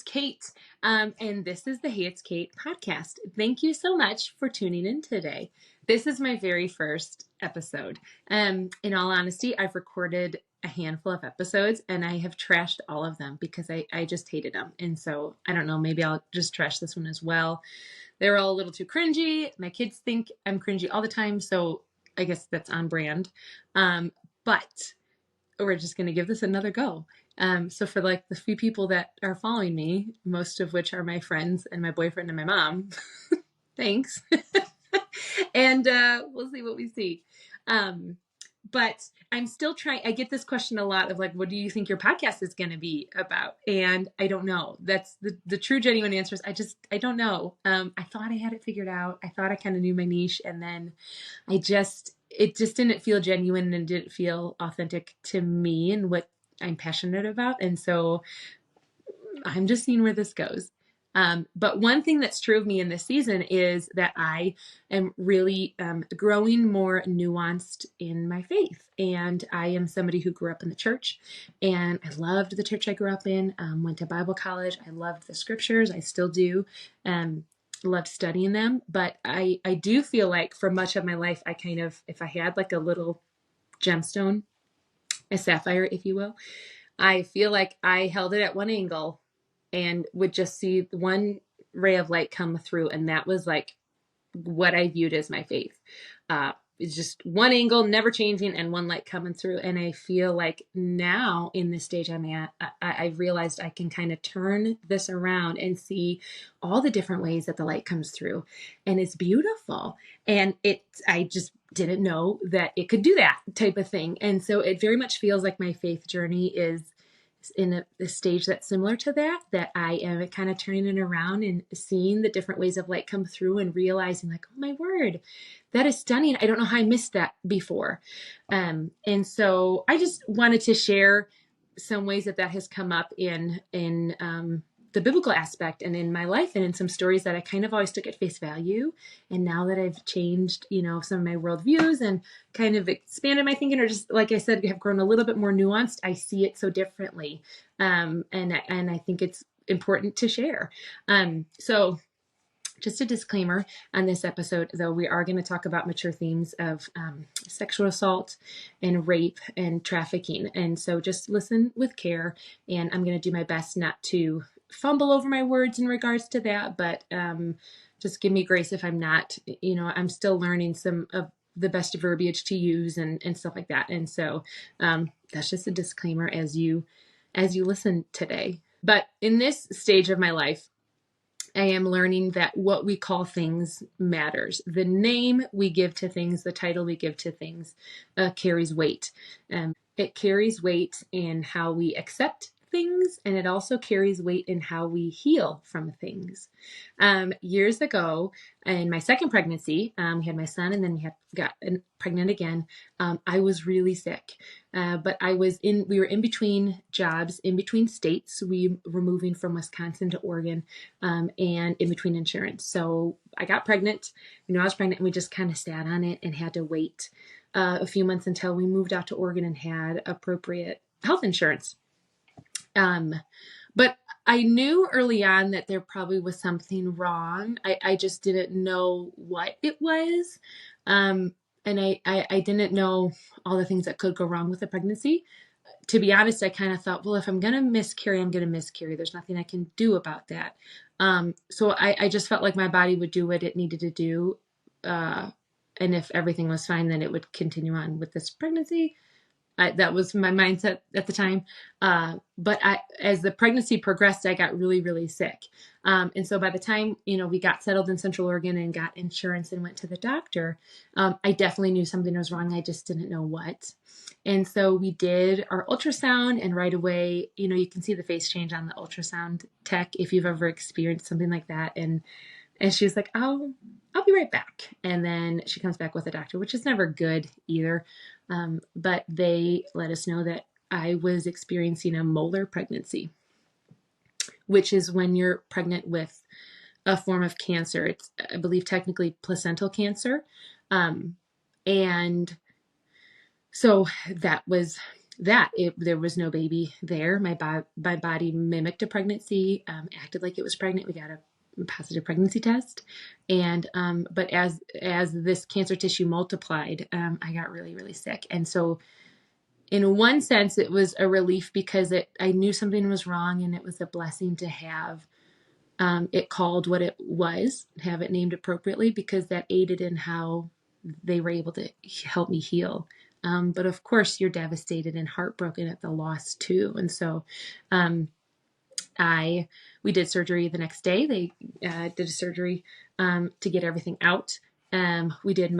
Kate, and this is the Hey It's Kate podcast. Thank you so much for tuning in today. This is my very first episode. In all honesty, I've recorded a handful of episodes and I have trashed all of them because I just hated them. And so I don't know, maybe I'll just trash this one as well. They're all a little too cringy. My kids think I'm cringy all the time, so I guess that's on brand. But we're just going to give this another go. So for like the few people that are following me, most of which are my friends and my boyfriend and my mom, thanks. And we'll see what we see. But I'm still trying. I get this question a lot of like, what do you think your podcast is going to be about? And I don't know. That's the true genuine answer is I don't know. I thought I had it figured out. I thought I kind of knew my niche. And then it just didn't feel genuine and didn't feel authentic to me and what I'm passionate about. And so I'm just seeing where this goes. But one thing that's true of me in this season is that I am really growing more nuanced in my faith. And I am somebody who grew up in the church, and I loved the church I grew up in, went to Bible college. I loved the scriptures. I still do. Loved studying them. But I do feel like for much of my life, I kind of, if I had like a little gemstone, a sapphire, if you will, I feel like I held it at one angle and would just see one ray of light come through. And that was like what I viewed as my faith. It's just one angle, never changing, and one light coming through. And I feel like now in this stage I'm at, I've realized I can kind of turn this around and see all the different ways that the light comes through. And it's beautiful. And I just didn't know that it could do that type of thing. And so it very much feels like my faith journey is in a stage that's similar to that I am kind of turning it around and seeing the different ways of light come through and realizing like, oh my word, that is stunning. I don't know how I missed that before. And so I just wanted to share some ways that has come up in the biblical aspect and in my life and in some stories that I kind of always took at face value. And now that I've changed, some of my worldviews and kind of expanded my thinking, or just, like I said, have grown a little bit more nuanced, I see it so differently. And I think it's important to share. So just a disclaimer on this episode, though, we are going to talk about mature themes of sexual assault and rape and trafficking. And so just listen with care, and I'm going to do my best not to fumble over my words in regards to that, but just give me grace if I'm not, I'm still learning some of the best verbiage to use and stuff like that. And so that's just a disclaimer as you listen today. But in this stage of my life, I am learning that what we call things matters. The name we give to things, the title we give to things carries weight. It carries weight in how we accept things, and it also carries weight in how we heal from things. Years ago, in my second pregnancy, we had my son, and then we got pregnant again. I was really sick, but we were in between jobs, in between states. We were moving from Wisconsin to Oregon, and in between insurance. So I got pregnant. I was pregnant, and we just kind of sat on it and had to wait a few months until we moved out to Oregon and had appropriate health insurance. But I knew early on that there probably was something wrong. I just didn't know what it was. And I didn't know all the things that could go wrong with a pregnancy. To be honest, I kind of thought, well, if I'm going to miscarry, I'm going to miscarry. There's nothing I can do about that. So I just felt like my body would do what it needed to do. And if everything was fine, then it would continue on with this pregnancy. That was my mindset at the time. But as the pregnancy progressed, I got really, really sick. And so by the time, we got settled in Central Oregon and got insurance and went to the doctor, I definitely knew something was wrong. I just didn't know what. And so we did our ultrasound, and right away, you can see the face change on the ultrasound tech if you've ever experienced something like that. And she was like, I'll be right back. And then she comes back with a doctor, which is never good either. But they let us know that I was experiencing a molar pregnancy, which is when you're pregnant with a form of cancer. It's, I believe, technically placental cancer. And so that was there was no baby there. My body mimicked a pregnancy, acted like it was pregnant. We got a positive pregnancy test, and but as this cancer tissue multiplied, I got really, really sick. And so in one sense it was a relief, because I knew something was wrong, and it was a blessing to have it called what it was, have it named appropriately, because that aided in how they were able to help me heal. But of course, you're devastated and heartbroken at the loss too. And so um, we did surgery the next day. They did a surgery to get everything out. We did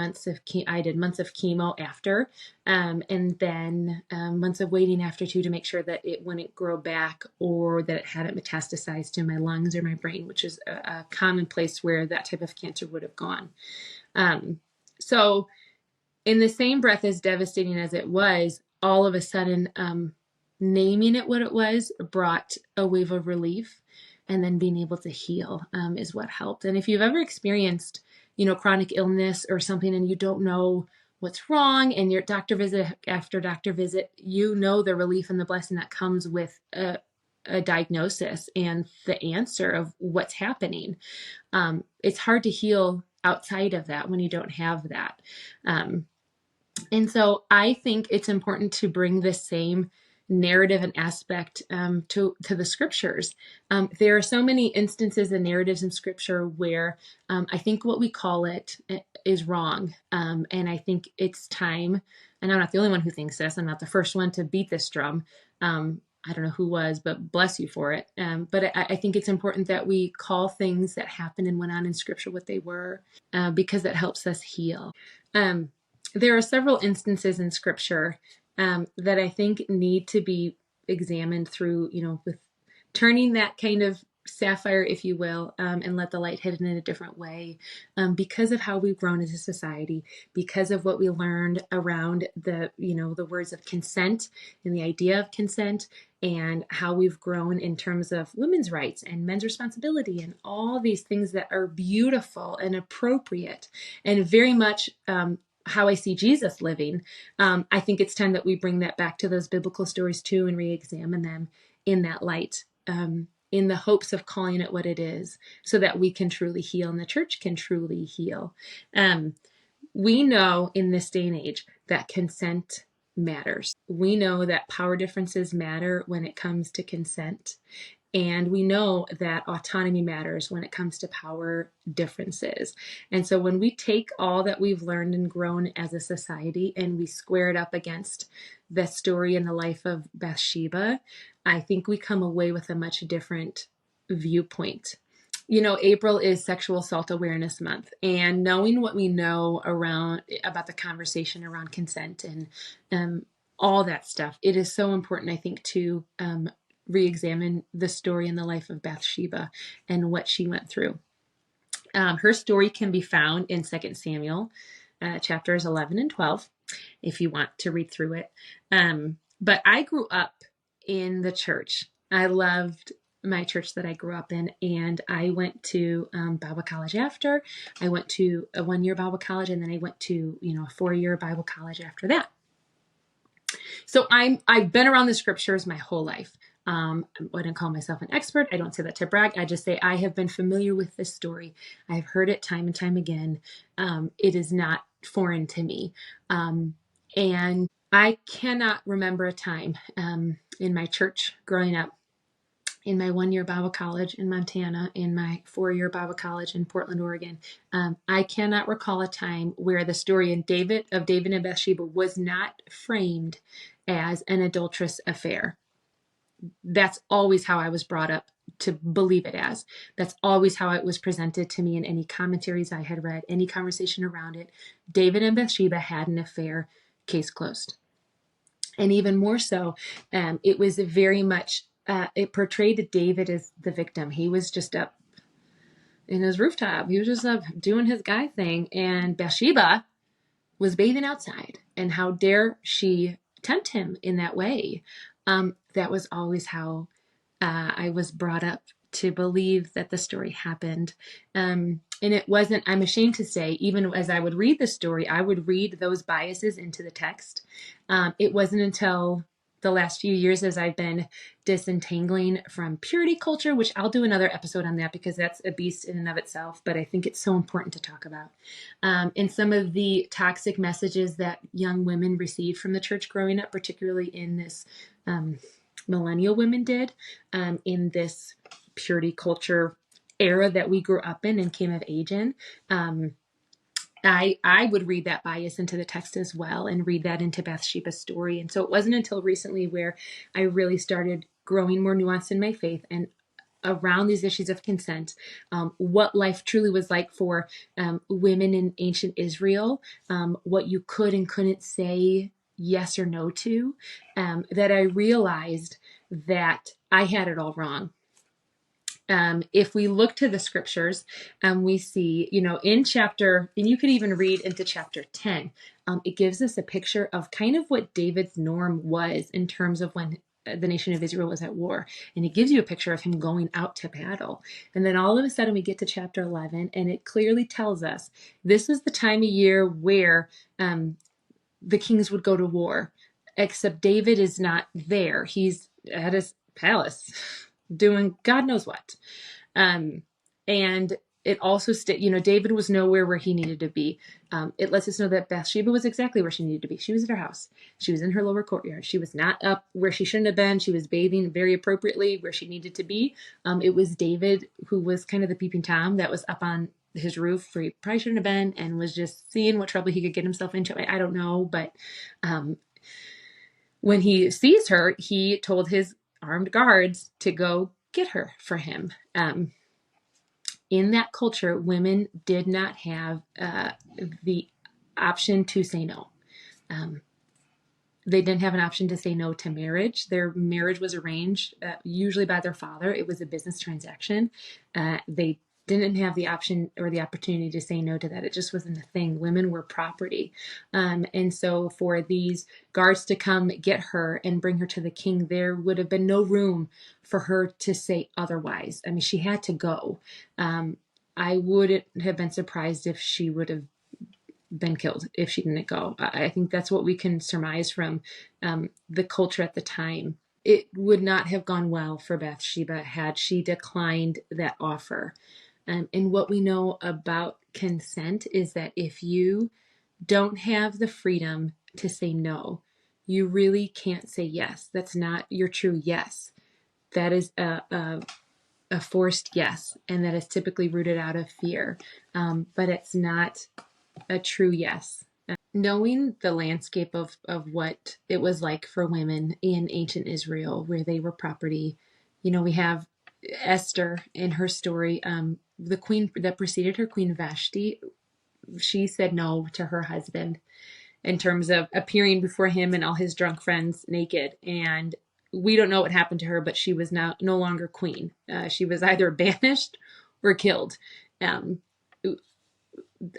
I did months of chemo after, and then months of waiting after too, to make sure that it wouldn't grow back, or that it hadn't metastasized to my lungs or my brain, which is a common place where that type of cancer would have gone. So in the same breath, as devastating as it was, all of a sudden, naming it what it was brought a wave of relief, and then being able to heal is what helped. And if you've ever experienced, chronic illness or something, and you don't know what's wrong, and your doctor visit after doctor visit, the relief and the blessing that comes with a diagnosis and the answer of what's happening. It's hard to heal outside of that when you don't have that. And so I think it's important to bring the same narrative and aspect to the scriptures. There are so many instances and narratives in scripture where I think what we call it is wrong. And I think it's time, and I'm not the only one who thinks this. I'm not the first one to beat this drum. I don't know who was, but bless you for it. But I think it's important that we call things that happened and went on in scripture what they were, because that helps us heal. There are several instances in scripture that I think need to be examined through, with turning that kind of sapphire, if you will, and let the light hit it in a different way, because of how we've grown as a society, because of what we learned around the words of consent and the idea of consent, and how we've grown in terms of women's rights and men's responsibility and all these things that are beautiful and appropriate and very much how I see Jesus living. I think it's time that we bring that back to those biblical stories too, and re-examine them in that light, in the hopes of calling it what it is, so that we can truly heal and the church can truly heal. We know in this day and age that consent matters. We know that power differences matter when it comes to consent. And we know that autonomy matters when it comes to power differences. And so when we take all that we've learned and grown as a society and we square it up against the story and the life of Bathsheba, I think we come away with a much different viewpoint. April is Sexual Assault Awareness Month, and knowing what we know about the conversation around consent and all that stuff, it is so important, I think, to re-examine the story and the life of Bathsheba and what she went through. Her story can be found in 2 Samuel chapters 11 and 12, if you want to read through it. But I grew up in the church. I loved my church that I grew up in, and I went to Bible college after. I went to a 1-year Bible college, and then I went to a 4-year Bible college after that. So I've been around the scriptures my whole life. I wouldn't call myself an expert. I don't say that to brag. I just say I have been familiar with this story. I've heard it time and time again. It is not foreign to me. And I cannot remember a time in my church growing up, in my 1-year Bible college in Montana, in my 4-year Bible college in Portland, Oregon. I cannot recall a time where the story of David and Bathsheba was not framed as an adulterous affair. That's always how I was brought up to believe it as. That's always how it was presented to me in any commentaries I had read, any conversation around it. David and Bathsheba had an affair, case closed. And even more so, it was very much, it portrayed David as the victim. He was just up in his rooftop. He was just up doing his guy thing. And Bathsheba was bathing outside. And how dare she tempt him in that way? That was always how I was brought up to believe that the story happened. And it wasn't, I'm ashamed to say, even as I would read the story, I would read those biases into the text. It wasn't until the last few years as I've been disentangling from purity culture, which I'll do another episode on that because that's a beast in and of itself, but I think it's so important to talk about. And some of the toxic messages that young women received from the church growing up, particularly in this millennial women did, in this purity culture era that we grew up in and came of age in. I would read that bias into the text as well and read that into Bathsheba's story. And so it wasn't until recently where I really started growing more nuanced in my faith and around these issues of consent, what life truly was like for women in ancient Israel, what you could and couldn't say yes or no to, that I realized that I had it all wrong. If we look to the scriptures, we see, in chapter, and you could even read into chapter 10, it gives us a picture of kind of what David's norm was in terms of when the nation of Israel was at war. And it gives you a picture of him going out to battle. And then all of a sudden we get to chapter 11, and it clearly tells us this is the time of year where the kings would go to war, except David is not there. He's at his palace doing God knows what. And it also David was nowhere where he needed to be. It lets us know that Bathsheba was exactly where she needed to be. She was at her house. She was in her lower courtyard. She was not up where she shouldn't have been. She was bathing very appropriately where she needed to be. It was David who was kind of the peeping Tom that was up on his roof where he probably shouldn't have been and was just seeing what trouble he could get himself into. I don't know, but when he sees her, he told his armed guards to go get her for him. In that culture, women did not have the option to say no. They didn't have an option to say no to marriage. Their marriage was arranged usually by their father. It was a business transaction. They didn't have the option or the opportunity to say no to that. It just wasn't a thing. Women were property. And so for these guards to come get her and bring her to the king, there would have been no room for her to say otherwise. I mean, she had to go. I wouldn't have been surprised if she would have been killed if she didn't go. I think that's what we can surmise from the culture at the time. It would not have gone well for Bathsheba had she declined that offer. And what we know about consent is that if you don't have the freedom to say no, you really can't say yes. That's not your true yes. That is a forced yes, and that is typically rooted out of fear. But it's not a true yes. Knowing the landscape of what it was like for women in ancient Israel, where they were property, we have Esther in her story, the queen that preceded her, Queen Vashti, she said no to her husband in terms of appearing before him and all his drunk friends naked. And we don't know what happened to her, but she was no longer queen. She was either banished or killed.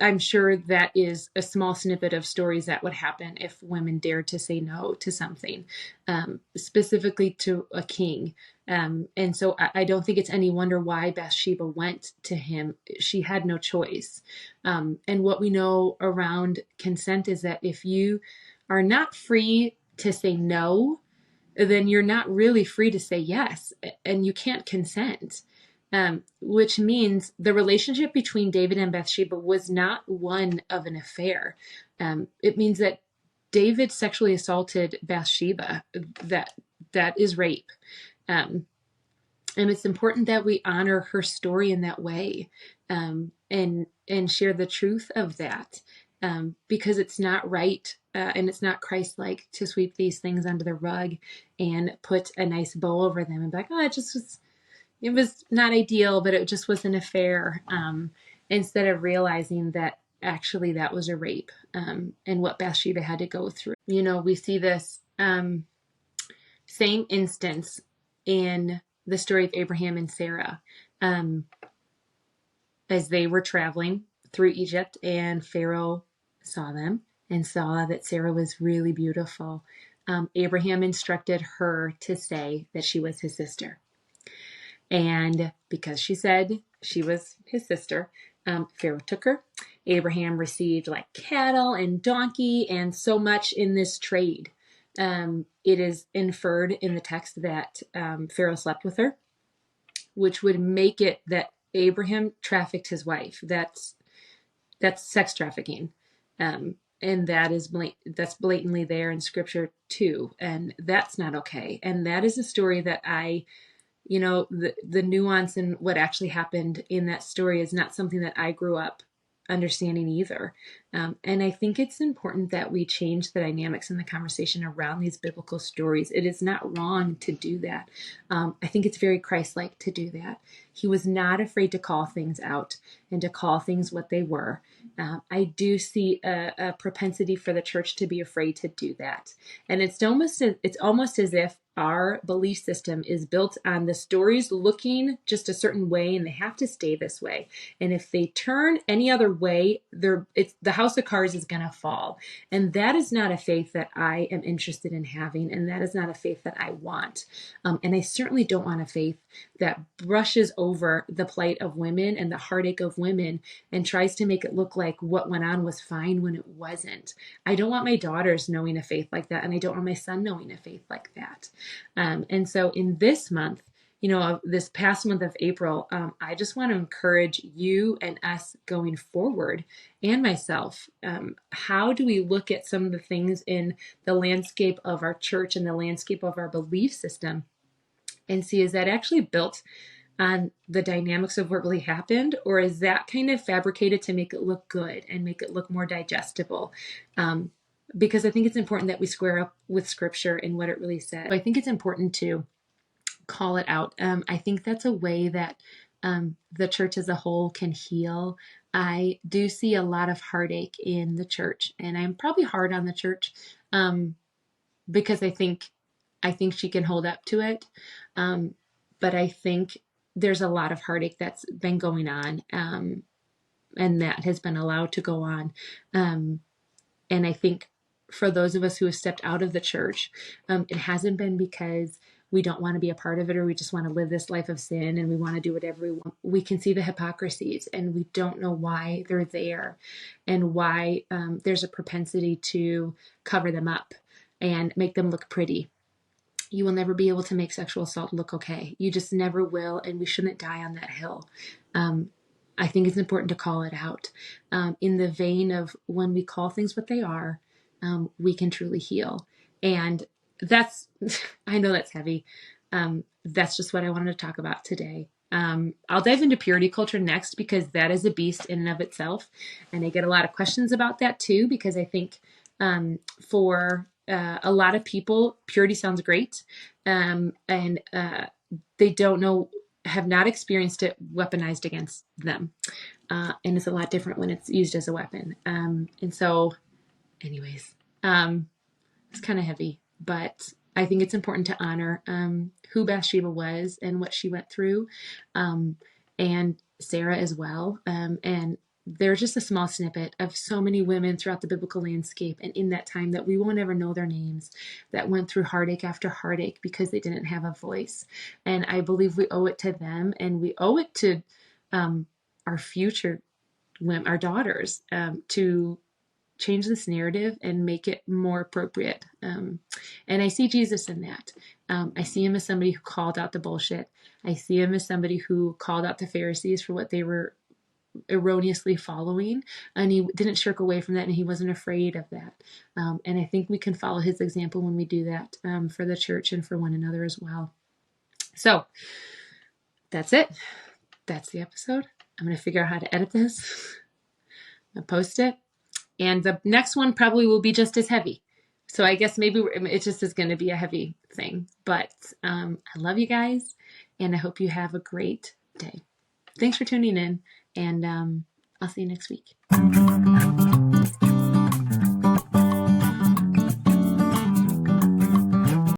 I'm sure that is a small snippet of stories that would happen if women dared to say no to something, specifically to a king. And so I don't think it's any wonder why Bathsheba went to him. She had no choice. And what we know around consent is that if you are not free to say no, then you're not really free to say yes, and you can't consent. Which means the relationship between David and Bathsheba was not one of an affair. It means that David sexually assaulted Bathsheba. That is rape. And it's important that we honor her story in that way, and share the truth of that, because it's not right, and it's not Christ-like to sweep these things under the rug and put a nice bow over them and be like, oh, it was not ideal, but it just was an affair, instead of realizing that actually that was a rape, and what Bathsheba had to go through. We see this same instance in the story of Abraham and Sarah, as they were traveling through Egypt, and Pharaoh saw them and saw that Sarah was really beautiful. Abraham instructed her to say that she was his sister. And because she said she was his sister, Pharaoh took her. Abraham received like cattle and donkey and so much in this trade. it is inferred in the text that Pharaoh slept with her, which would make it that Abraham trafficked his wife. That's sex trafficking. And that's blatantly there in scripture too. And that's not okay. And that is a story that the nuance in what actually happened in that story is not something that I grew up understanding either. And I think it's important that we change the dynamics in the conversation around these biblical stories. It is not wrong to do that. I think it's very Christ-like to do that. He was not afraid to call things out and to call things what they were. I do see a propensity for the church to be afraid to do that. And it's almost as if our belief system is built on the stories looking just a certain way, and they have to stay this way. And if they turn any other way, the house of cards is going to fall. And that is not a faith that I am interested in having, and that is not a faith that I want. And I certainly don't want a faith that brushes over the plight of women and the heartache of women and tries to make it look like what went on was fine when it wasn't. I don't want my daughters knowing a faith like that, and I don't want my son knowing a faith like that. And so in this month, this past month of April, I just want to encourage you and us going forward, and myself. How do we look at some of the things in the landscape of our church and the landscape of our belief system and see, is that actually built on the dynamics of what really happened, or is that kind of fabricated to make it look good and make it look more digestible? Because I think it's important that we square up with scripture and what it really said. I think it's important to call it out. I think that's a way that the church as a whole can heal. I do see a lot of heartache in the church, and I'm probably hard on the church because I think she can hold up to it. But I think there's a lot of heartache that's been going on, and that has been allowed to go on. And I think for those of us who have stepped out of the church, it hasn't been because we don't want to be a part of it, or we just want to live this life of sin and we want to do whatever we want. We can see the hypocrisies, and we don't know why they're there, and why there's a propensity to cover them up and make them look pretty. You will never be able to make sexual assault look okay. You just never will, and we shouldn't die on that hill. I think it's important to call it out. In the vein of when we call things what they are, we can truly heal. And that's, I know that's heavy. That's just what I wanted to talk about today. I'll dive into purity culture next, because that is a beast in and of itself. And I get a lot of questions about that too, because I think for a lot of people, purity sounds great. And they don't know, have not experienced it weaponized against them. And it's a lot different when it's used as a weapon. And so anyways, it's kind of heavy, but I think it's important to honor who Bathsheba was and what she went through, and Sarah as well. And there's just a small snippet of so many women throughout the biblical landscape and in that time that we won't ever know their names, that went through heartache after heartache because they didn't have a voice. And I believe we owe it to them, and we owe it to our future women, our daughters, to change this narrative and make it more appropriate. And I see Jesus in that. I see him as somebody who called out the bullshit. I see him as somebody who called out the Pharisees for what they were erroneously following, and he didn't shirk away from that, and he wasn't afraid of that. And I think we can follow his example when we do that, for the church and for one another as well. So that's it. That's the episode. I'm going to figure out how to edit this. I'll post it. And the next one probably will be just as heavy. So I guess maybe it just is going to be a heavy thing. But I love you guys, and I hope you have a great day. Thanks for tuning in, and I'll see you next week.